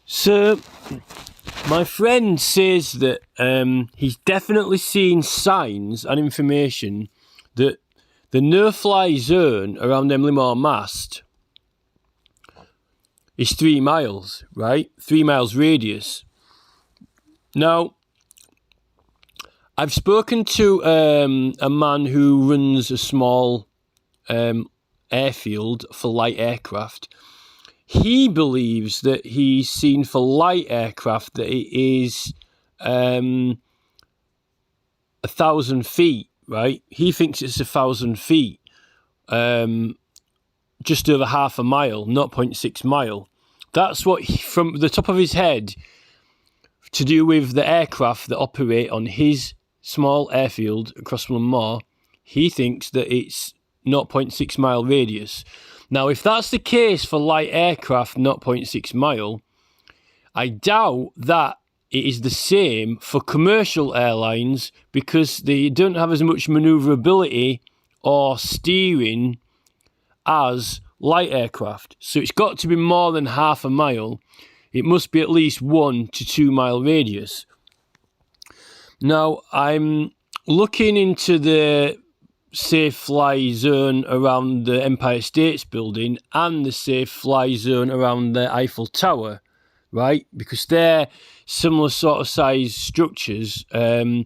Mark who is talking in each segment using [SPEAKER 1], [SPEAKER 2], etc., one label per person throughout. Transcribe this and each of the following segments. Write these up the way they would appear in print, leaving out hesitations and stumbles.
[SPEAKER 1] So, my friend says that he's definitely seen signs and information that the no-fly zone around Emily Moor Mast is 3 miles, right? 3 miles radius. Now, I've spoken to a man who runs a small airfield for light aircraft. He believes that he's seen for light aircraft that it is 1,000 feet, right? He thinks it's 1,000 feet, just over half a mile, 0.6 mile. That's what, from the top of his head, to do with the aircraft that operate on his small airfield across Moor, he thinks that it's 0.6 mile radius. Now, if that's the case for light aircraft, 0.6 mile, I doubt that it is the same for commercial airlines because they don't have as much manoeuvrability or steering as light aircraft. So it's got to be more than half a mile. It must be at least 1 to 2 mile radius. Now, I'm looking into the safe fly zone around the Empire State Building and the safe fly zone around the Eiffel Tower, right? Because they're similar sort of size structures. And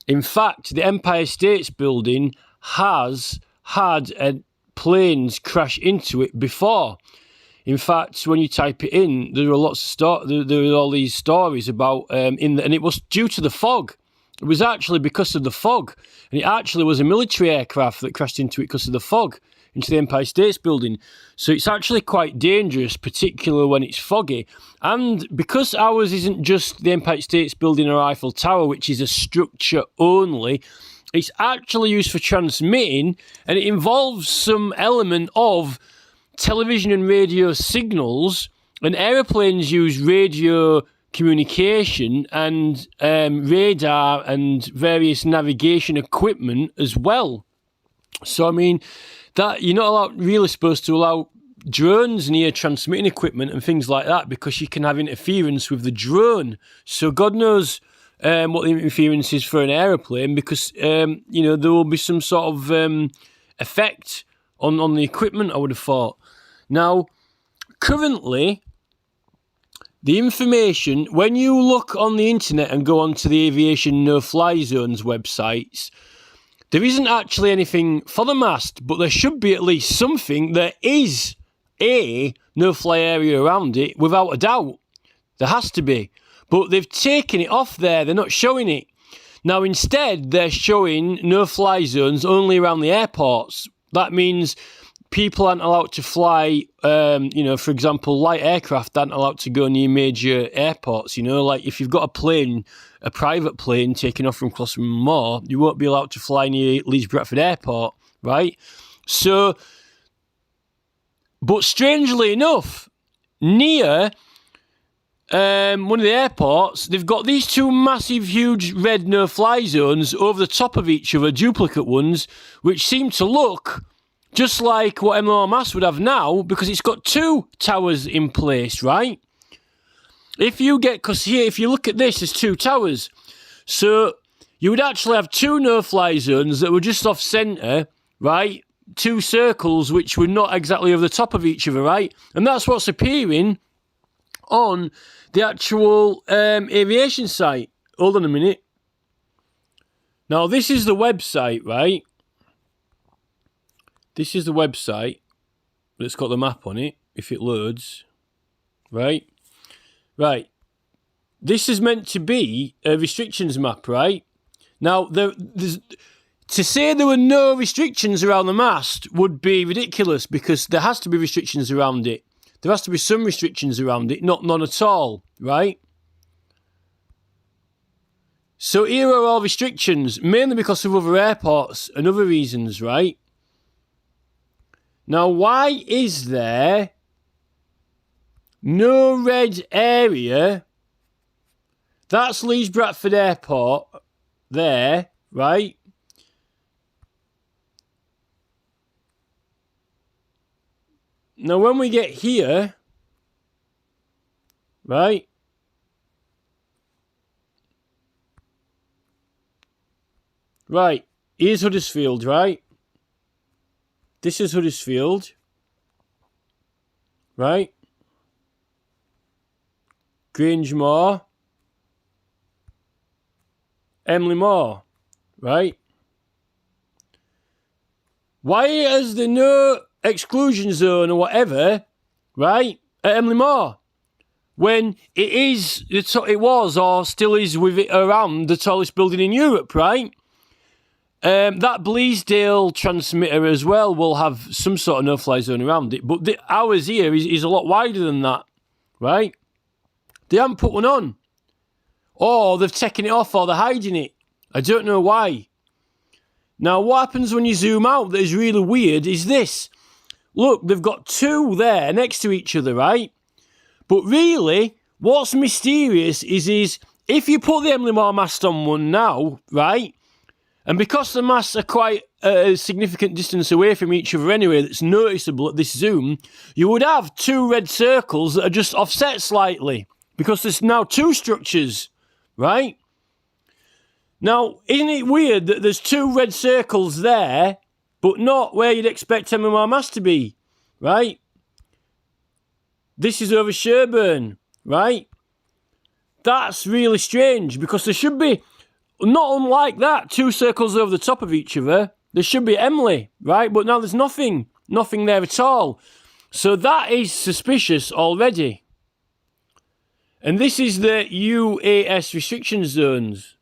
[SPEAKER 1] in fact, the Empire State Building has had planes crash into it before. In fact, when you type it in, there are lots of there are all these stories about and it was due to the fog. It was actually because of the fog, and it actually was a military aircraft that crashed into it because of the fog, into the Empire State Building. So it's actually quite dangerous, particularly when it's foggy. And because ours isn't just the Empire State Building or Eiffel Tower, which is a structure only, it's actually used for transmitting, and it involves some element of television and radio signals, and aeroplanes use radio communication and radar and various navigation equipment as well. So, I mean, that you're not really supposed to allow drones near transmitting equipment and things like that because you can have interference with the drone. So God knows what the interference is for an aeroplane because, there will be some sort of effect on the equipment, I would have thought. Now, currently, the information, when you look on the internet and go onto the aviation no-fly zones websites, there isn't actually anything for the mast, but there should be at least something. There is a no-fly area around it, without a doubt. There has to be. But they've taken it off there. They're not showing it. Now, instead, they're showing no-fly zones only around the airports. That means people aren't allowed to fly, for example, light aircraft aren't allowed to go near major airports, like if you've got a private plane taking off from Clossum Moor, you won't be allowed to fly near Leeds Bradford Airport, right? So, but strangely enough, near one of the airports, they've got these two massive, huge red no-fly zones over the top of each other, duplicate ones, which seem to look just like what Emily Moor Mast would have now, because it's got 2 towers in place, right? Because here, if you look at this, there's 2 towers. So you would actually have 2 no-fly zones that were just off centre, right? 2 circles which were not exactly over the top of each other, right? And that's what's appearing on the actual aviation site. Hold on a minute. Now, this is the website, right? This is the website that's got the map on it, if it loads. Right? Right. This is meant to be a restrictions map, right? Now, to say there were no restrictions around the mast would be ridiculous because there has to be restrictions around it. There has to be some restrictions around it, not none at all, right? So here are all restrictions, mainly because of other airports and other reasons, right? Now, why is there no red area? That's Leeds Bradford Airport there, right? Now, when we get here, right? Right, here's Huddersfield, right? This is Huddersfield, right? Grangemore, Emily Moor, right? Why is there no exclusion zone or whatever, right, at Emily Moor? When it was or still is with it around the tallest building in Europe, right? That Bleasdale transmitter as well will have some sort of no-fly zone around it. But ours here is a lot wider than that, right? They haven't put one on. Or they've taken it off or they're hiding it. I don't know why. Now, what happens when you zoom out that is really weird is this. Look, they've got two there next to each other, right? But really, what's mysterious is if you put the Emily Moor mast on one now, right? And because the masts are quite a significant distance away from each other anyway, that's noticeable at this zoom, you would have two red circles that are just offset slightly. Because there's now two structures, right? Now, isn't it weird that there's two red circles there, but not where you'd expect Emily Moor mast to be, right? This is over Sherburn, right? That's really strange because there should be, not unlike that, two circles over the top of each other. There should be Emily, right? But now there's nothing there at all. So that is suspicious already. And this is the UAS restriction zones.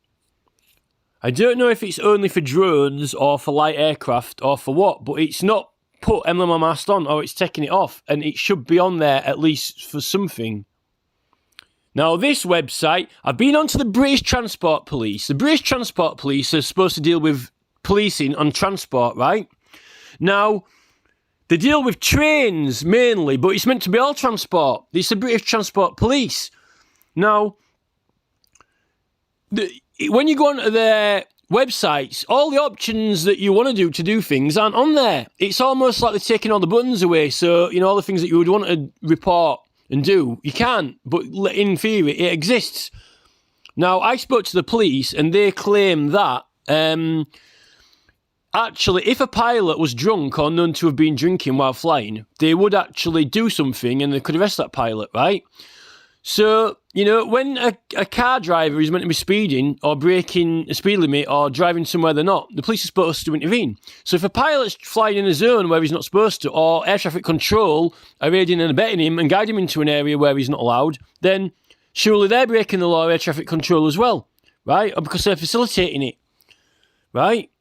[SPEAKER 1] I don't know if it's only for drones or for light aircraft or for what, but it's not put Emily Moor mast on or it's taking it off, and it should be on there at least for something. Now, this website, I've been onto the British Transport Police. The British Transport Police are supposed to deal with policing on transport, right? Now, they deal with trains mainly, but it's meant to be all transport. It's the British Transport Police. Now, when you go onto their websites, all the options that you want to do things aren't on there. It's almost like they're taking all the buttons away. So, all the things that you would want to report and do, you can't. But in theory, it exists. Now, I spoke to the police and they claim that actually, if a pilot was drunk or known to have been drinking while flying, they would actually do something and they could arrest that pilot, right? So, when a car driver is meant to be speeding or breaking a speed limit or driving somewhere they're not, the police are supposed to intervene. So if a pilot's flying in a zone where he's not supposed to, or air traffic control are aiding and abetting him and guiding him into an area where he's not allowed, then surely they're breaking the law, air traffic control as well, right? Or because they're facilitating it, right?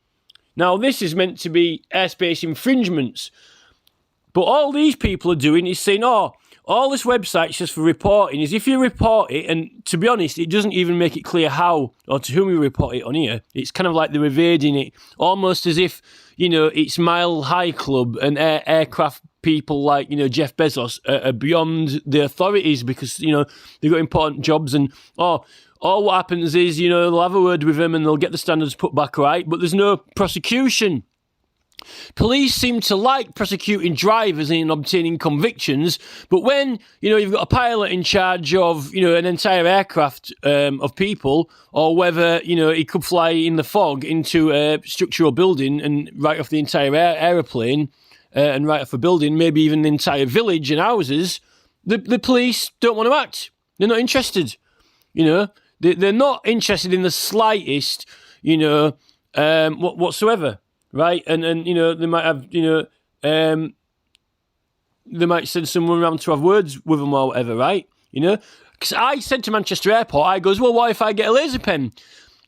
[SPEAKER 1] Now, this is meant to be airspace infringements. But all these people are doing is saying, all this website's just for reporting, is if you report it, and to be honest, it doesn't even make it clear how or to whom you report it on here. It's kind of like they're evading it, almost as if, it's Mile High Club and aircraft people like, Jeff Bezos are beyond the authorities because, they've got important jobs and, all what happens is, they'll have a word with them and they'll get the standards put back right, but there's no prosecution. Police seem to like prosecuting drivers and obtaining convictions, but when, you've got a pilot in charge of, an entire aircraft of people, or whether, he could fly in the fog into a structural building and write off the entire aeroplane and write off a building, maybe even the entire village and houses, the police don't want to act. They're not interested, They're not interested in the slightest, whatsoever. Right, and they might have, they might send someone around to have words with them or whatever, right? Because I said to Manchester Airport, I goes, well, what if I get a laser pen?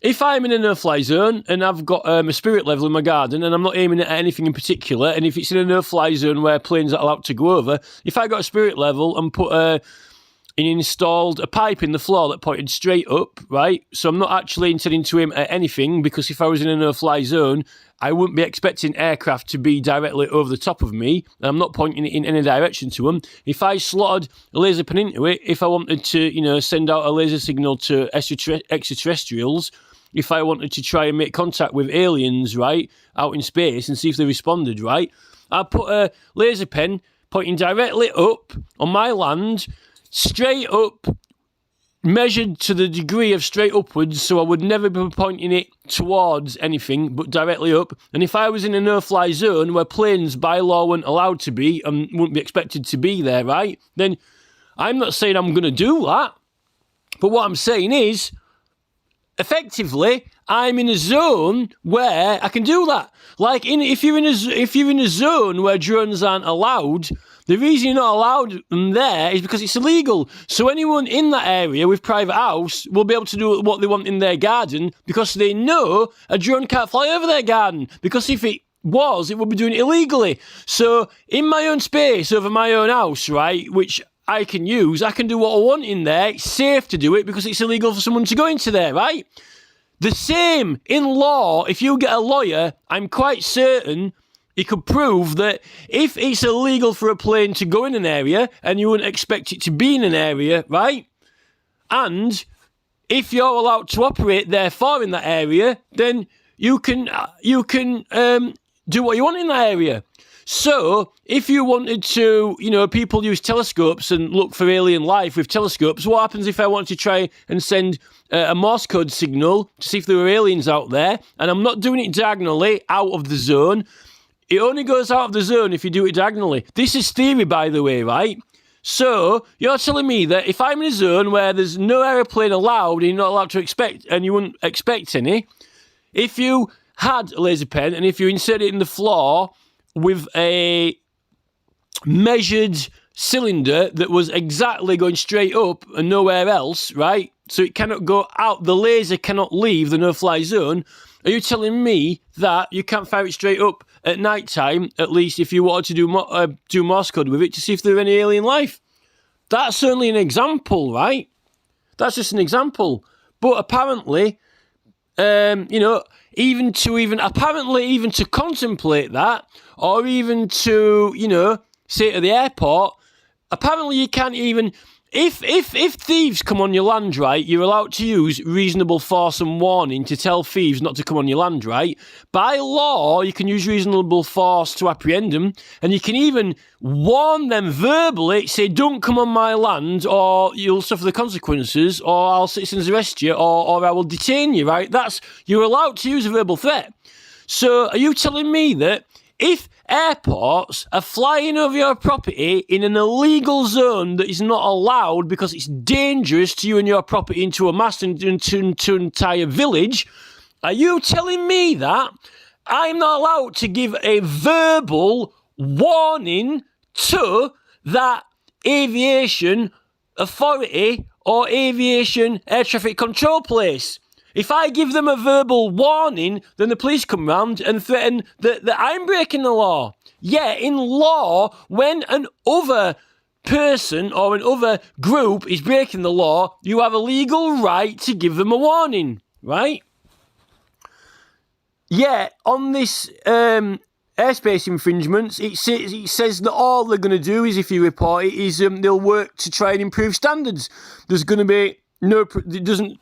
[SPEAKER 1] If I'm in a no-fly zone and I've got a spirit level in my garden and I'm not aiming at anything in particular, and if it's in a no-fly zone where planes are allowed to go over, if I got a spirit level and installed a pipe in the floor that pointed straight up, right? So I'm not actually intending to aim at anything, because if I was in a no-fly zone, I wouldn't be expecting aircraft to be directly over the top of me, and I'm not pointing it in any direction to them. If I slotted a laser pen into it, if I wanted to, send out a laser signal to extraterrestrials, if I wanted to try and make contact with aliens, right, out in space and see if they responded, right, I'd put a laser pen pointing directly up on my land, straight up measured to the degree of straight upwards, so I would never be pointing it towards anything but directly up. And if I was in a no-fly zone where planes by law weren't allowed to be and wouldn't be expected to be there, right, then I'm not saying I'm going to do that. But what I'm saying is, effectively, I'm in a zone where I can do that. Like, if you're in a zone where drones aren't allowed, the reason you're not allowed them there is because it's illegal. So anyone in that area with private house will be able to do what they want in their garden because they know a drone can't fly over their garden. Because if it was, it would be doing it illegally. So in my own space over my own house, right, which I can use, I can do what I want in there. It's safe to do it because it's illegal for someone to go into there, right? The same in law. If you get a lawyer, I'm quite certain he could prove that if it's illegal for a plane to go in an area and you wouldn't expect it to be in an area, right? And if you're allowed to operate therefore in that area, then you can do what you want in that area. So if you wanted to, people use telescopes and look for alien life with telescopes. What happens if I wanted to try and send a Morse code signal to see if there were aliens out there? And I'm not doing it diagonally out of the zone. It only goes out of the zone if you do it diagonally. This is theory, by the way, right? So you're telling me that if I'm in a zone where there's no aeroplane allowed and you're not allowed to expect, and you wouldn't expect any, if you had a laser pen and if you insert it in the floor with a measured cylinder that was exactly going straight up and nowhere else, right? So it cannot go out, the laser cannot leave the no-fly zone. Are you telling me that you can't fire it straight up at night time, at least if you wanted to do Morse code with it to see if there were any alien life? That's only an example, right? That's just an example. But apparently, even to contemplate that, or even to, say to the airport, apparently you can't even, if thieves come on your land, right, you're allowed to use reasonable force and warning to tell thieves not to come on your land, right? By law, you can use reasonable force to apprehend them, and you can even warn them verbally, say, don't come on my land, or you'll suffer the consequences, or I'll citizens arrest you, or I will detain you, right? You're allowed to use a verbal threat. So are you telling me that if airports are flying over your property in an illegal zone that is not allowed because it's dangerous to you and your property into a mass and to an entire village, are you telling me that I'm not allowed to give a verbal warning to that aviation authority or aviation air traffic control place? If I give them a verbal warning, then the police come round and threaten that I'm breaking the law. Yeah, in law, when an other person or an other group is breaking the law, you have a legal right to give them a warning, right? Yeah, on this airspace infringements, it says that all they're going to do is, if you report it, is they'll work to try and improve standards. There's going to be it doesn't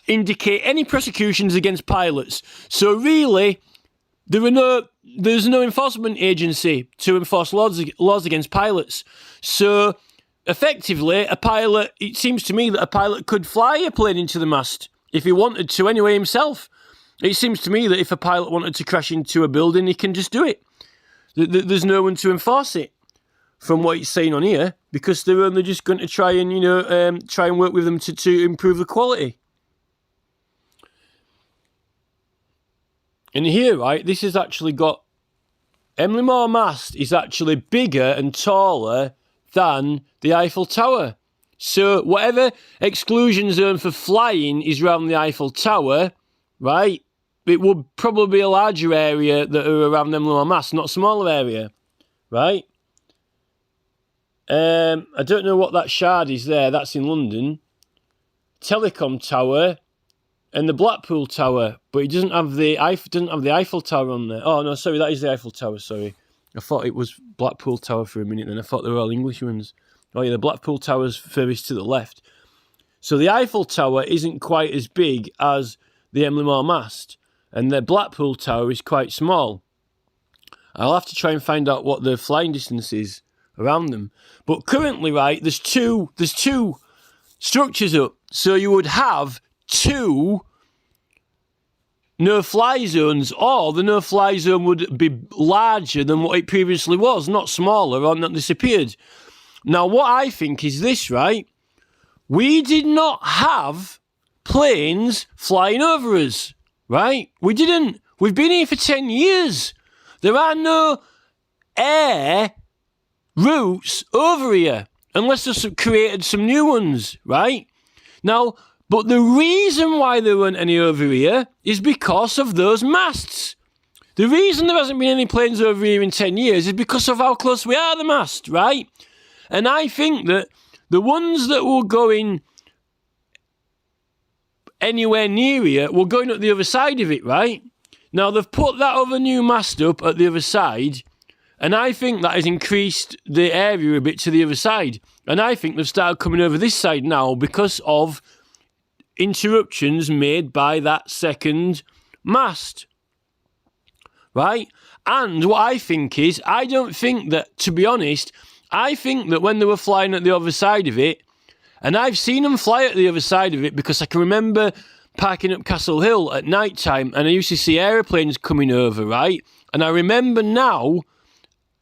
[SPEAKER 1] indicate any prosecutions against pilots. So really, there's no enforcement agency to enforce laws against pilots. So effectively, it seems to me that a pilot could fly a plane into the mast if he wanted to anyway himself. It seems to me that if a pilot wanted to crash into a building, he can just do it. There's no one to enforce it, from what it's saying on here, because they're only just going to try and work with them to improve the quality. And here, right, this has actually got Emily Moore Mast is actually bigger and taller than the Eiffel Tower. So whatever exclusion zone for flying is around the Eiffel Tower, right, it would probably be a larger area that are around Emily Moore Mast, not a smaller area, right? I don't know what that shard is there. That's in London. Telecom Tower and the Blackpool Tower, but it doesn't have the Eiffel Tower on there. Oh no, sorry, that is the Eiffel Tower. Sorry, I thought it was Blackpool Tower for a minute. Then I thought they were all English ones. Oh yeah, the Blackpool Tower's furthest to the left. So the Eiffel Tower isn't quite as big as the Emily Moore Mast, and the Blackpool Tower is quite small. I'll have to try and find out what the flying distance is around them. But currently, right, there's two structures up. So you would have 2 no-fly zones, or the no-fly zone would be larger than what it previously was, not smaller or not disappeared. Now, what I think is this, right? We did not have planes flying over us, right? We didn't. We've been here for 10 years. There are no air routes over here, unless they've created some new ones, right? Now, but the reason why there weren't any over here is because of those masts. The reason there hasn't been any planes over here in 10 years is because of how close we are to the mast, right? And I think that the ones that were going anywhere near here were going up the other side of it, right? Now, they've put that other new mast up at the other side, and I think that has increased the area a bit to the other side. And I think they've started coming over this side now because of interruptions made by that second mast, right? And what I think is, I don't think that, to be honest, I think that when they were flying at the other side of it, and I've seen them fly at the other side of it because I can remember parking up Castle Hill at night time and I used to see aeroplanes coming over, right? And I remember now,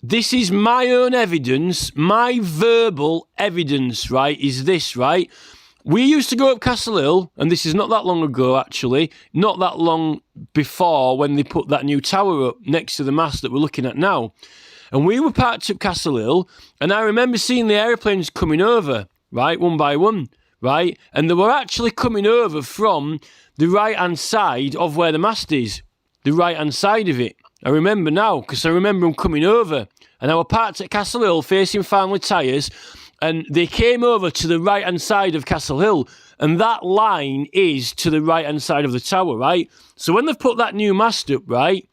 [SPEAKER 1] this is my own evidence, my verbal evidence, right, is this, right? We used to go up Castle Hill, and this is not that long ago, actually, not that long before when they put that new tower up next to the mast that we're looking at now. And we were parked up Castle Hill, and I remember seeing the aeroplanes coming over, right, one by one, right? And they were actually coming over from the right-hand side of where the mast is, the right-hand side of it. I remember now, because I remember them coming over. And I was parked at Castle Hill facing Farnley Tyres, and they came over to the right-hand side of Castle Hill, and that line is to the right-hand side of the tower, right? So when they've put that new mast up, right,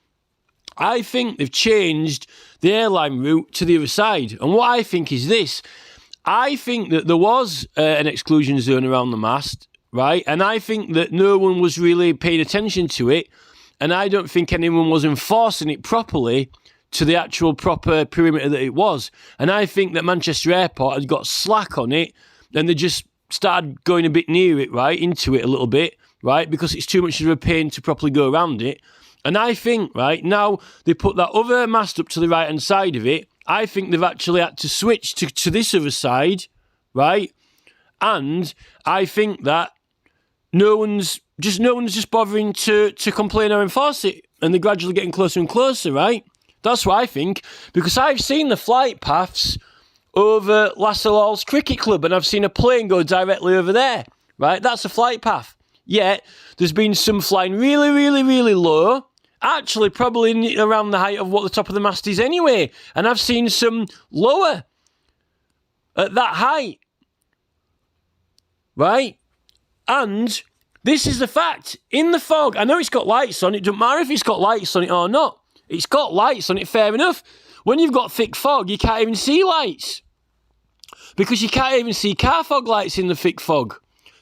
[SPEAKER 1] I think they've changed the airline route to the other side. And what I think is this. I think that there was an exclusion zone around the mast, right? And I think that no one was really paying attention to it, and I don't think anyone was enforcing it properly to the actual proper perimeter that it was. And I think that Manchester Airport had got slack on it, and they just started going a bit near it, right, into it a little bit, right, because it's too much of a pain to properly go around it. And I think, right, now they put that other mast up to the right-hand side of it, I think they've actually had to switch to this other side, right? And I think that no one's just bothering to complain or enforce it, and they're gradually getting closer and closer, right? That's what I think, because I've seen the flight paths over Lascelles Cricket Club, and I've seen a plane go directly over there, right? That's a flight path. Yet, there's been some flying really, really, really low, actually probably around the height of what the top of the mast is anyway, and I've seen some lower at that height, right? And this is the fact. In the fog, I know it's got lights on, it doesn't matter if it's got lights on it or not. It's got lights on it, fair enough. When you've got thick fog, you can't even see lights. Because you can't even see car fog lights in the thick fog.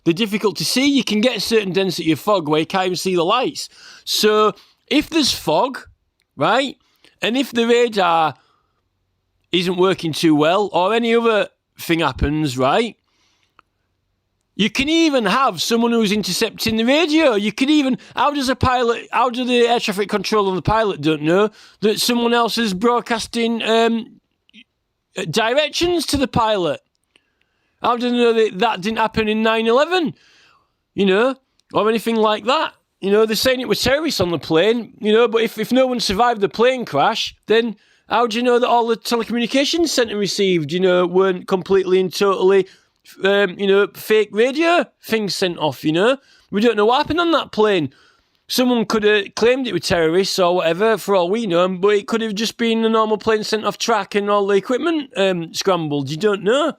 [SPEAKER 1] They're difficult to see. You can get a certain density of fog where you can't even see the lights. So, if there's fog, right, and if the radar isn't working too well, or any other thing happens, right, you can even have someone who's intercepting the radio. You can even, how do the air traffic controller and the pilot don't know that someone else is broadcasting directions to the pilot? How do they know that didn't happen in 9/11, you know, or anything like that? You know, they're saying it was terrorists on the plane, you know, but if no one survived the plane crash, then how do you know that all the telecommunications centre received, you know, weren't completely and totally fake radio things sent off, you know? We don't know what happened on that plane. Someone could have claimed it was terrorists or whatever, for all we know, but it could have just been a normal plane sent off track and all the equipment scrambled. You don't know.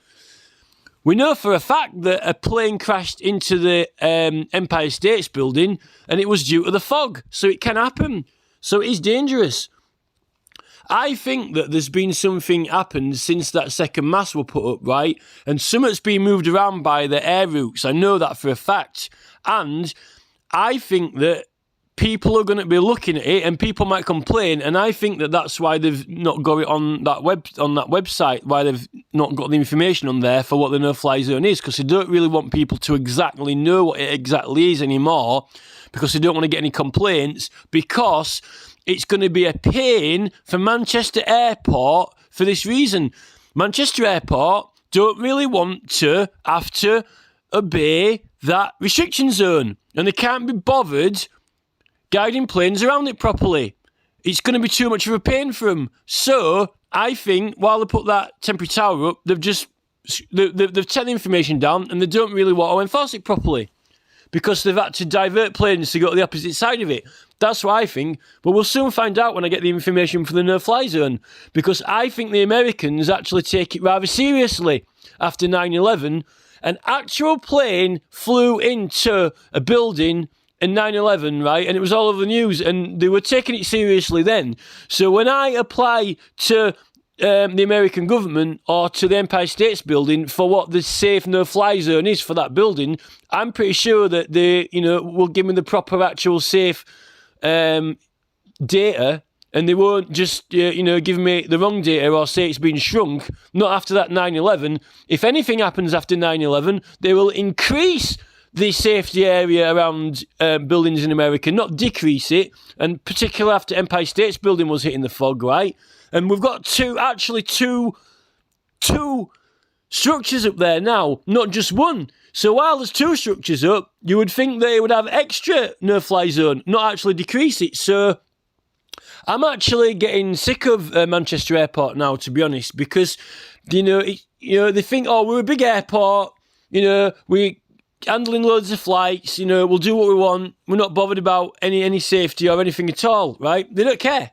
[SPEAKER 1] We know for a fact that a plane crashed into the Empire States building and it was due to the fog, so it can happen. So it is dangerous. I think that there's been something happened since that second mast were put up, right? And something's been moved around by the air routes. I know that for a fact. And I think that people are going to be looking at it and people might complain, and I think that that's why they've not got it on that website, why they've not got the information on there for what the no-fly zone is, because they don't really want people to exactly know what it exactly is anymore, because they don't want to get any complaints, because it's going to be a pain for Manchester Airport for this reason. Manchester Airport don't really want to have to obey that restriction zone, and they can't be bothered guiding planes around it properly. It's going to be too much of a pain for them. So I think while they put that temporary tower up, they've taken the information down, and they don't really want to enforce it properly, because they've had to divert planes to go to the opposite side of it. That's what I think. But we'll soon find out when I get the information for the no-fly zone, because I think the Americans actually take it rather seriously. After 9/11, an actual plane flew into a building in 9/11, right? And it was all over the news, and they were taking it seriously then. So when I apply to the American government or to the Empire State Building for what the safe no-fly zone is for that building, I'm pretty sure that they, will give me the proper actual safe data, and they won't just, give me the wrong data or say it's been shrunk. Not after that 9/11. If anything happens after 9/11, they will increase the safety area around buildings in America, not decrease it, and particularly after Empire State Building was hitting the fog, right? And we've got two structures up there now, not just one. So while there's two structures up, you would think they would have extra no-fly zone, not actually decrease it. So I'm actually getting sick of Manchester Airport now, to be honest, because, they think, oh, we're a big airport, we handling loads of flights, we'll do what we want. We're not bothered about any safety or anything at all, right? They don't care.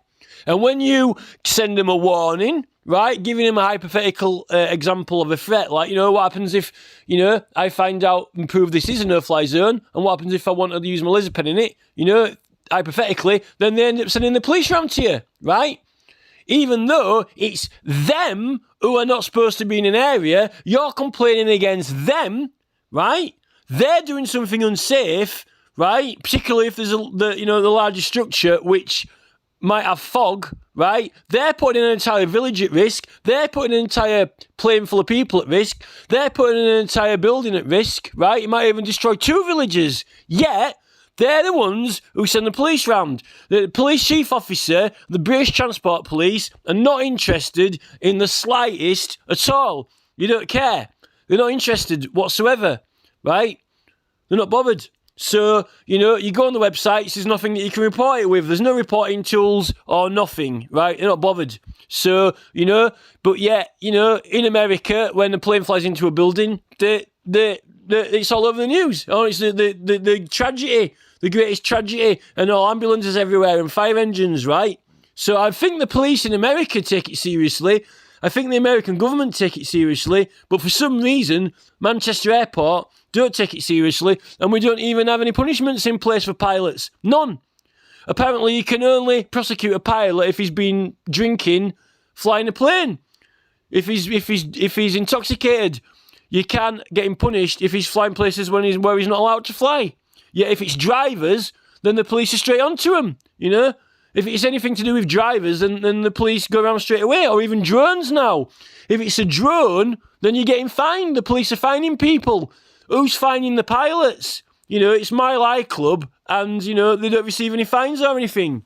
[SPEAKER 1] And when you send them a warning, right, giving them a hypothetical example of a threat, like, what happens if, I find out and prove this is a no-fly zone, and what happens if I want to use my laser pen in it, hypothetically, then they end up sending the police around to you, right? Even though it's them who are not supposed to be in an area, you're complaining against them, right? They're doing something unsafe, right? Particularly if there's the larger structure which might have fog, right? They're putting an entire village at risk. They're putting an entire plane full of people at risk. They're putting an entire building at risk, right? It might even destroy 2 villages. Yet they're the ones who send the police round. The police chief officer, the British Transport Police, are not interested in the slightest at all. You don't care. They're not interested whatsoever, right? They're not bothered. So, you go on the websites, there's nothing that you can report it with. There's no reporting tools or nothing, right? They're not bothered. So, but yet, in America, when a plane flies into a building, it's all over the news. Oh, it's the tragedy, the greatest tragedy, and all ambulances everywhere and fire engines, right? So I think the police in America take it seriously. I think the American government take it seriously, but for some reason, Manchester Airport don't take it seriously, and we don't even have any punishments in place for pilots. None. Apparently, you can only prosecute a pilot if he's been drinking, flying a plane. If he's intoxicated, you can't get him punished if he's flying places where he's not allowed to fly. Yet if it's drivers, then the police are straight onto him. If it's anything to do with drivers, then the police go around straight away, or even drones now. If it's a drone, then you're getting fined. The police are fining people. Who's fining the pilots? It's Mile High Club, and, they don't receive any fines or anything.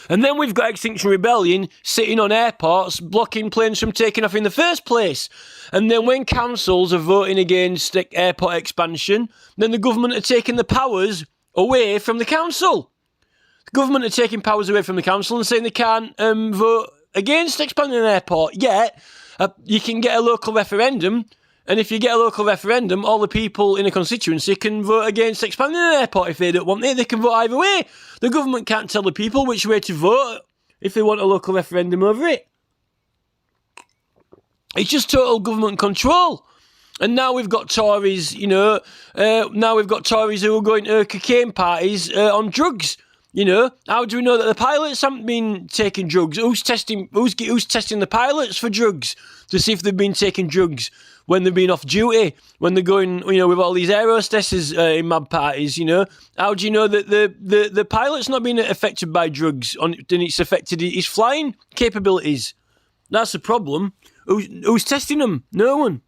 [SPEAKER 1] And then we've got Extinction Rebellion sitting on airports, blocking planes from taking off in the first place. And then when councils are voting against airport expansion, then the government are taking the powers away from the council. The government are taking powers away from the council and saying they can't vote against expanding an airport. Yet, you can get a local referendum. And if you get a local referendum, all the people in a constituency can vote against expanding an airport if they don't want it. They can vote either way. The government can't tell the people which way to vote if they want a local referendum over it. It's just total government control. And now we've got Tories, now we've got Tories who are going to cocaine parties on drugs. How do we know that the pilots haven't been taking drugs? Who's testing the pilots for drugs to see if they've been taking drugs? when they've been off duty, when they're going, with all these air hostesses in mad parties, How do you know that the pilot's not been affected by drugs and it's affected his flying capabilities? That's the problem. Who's testing them? No one.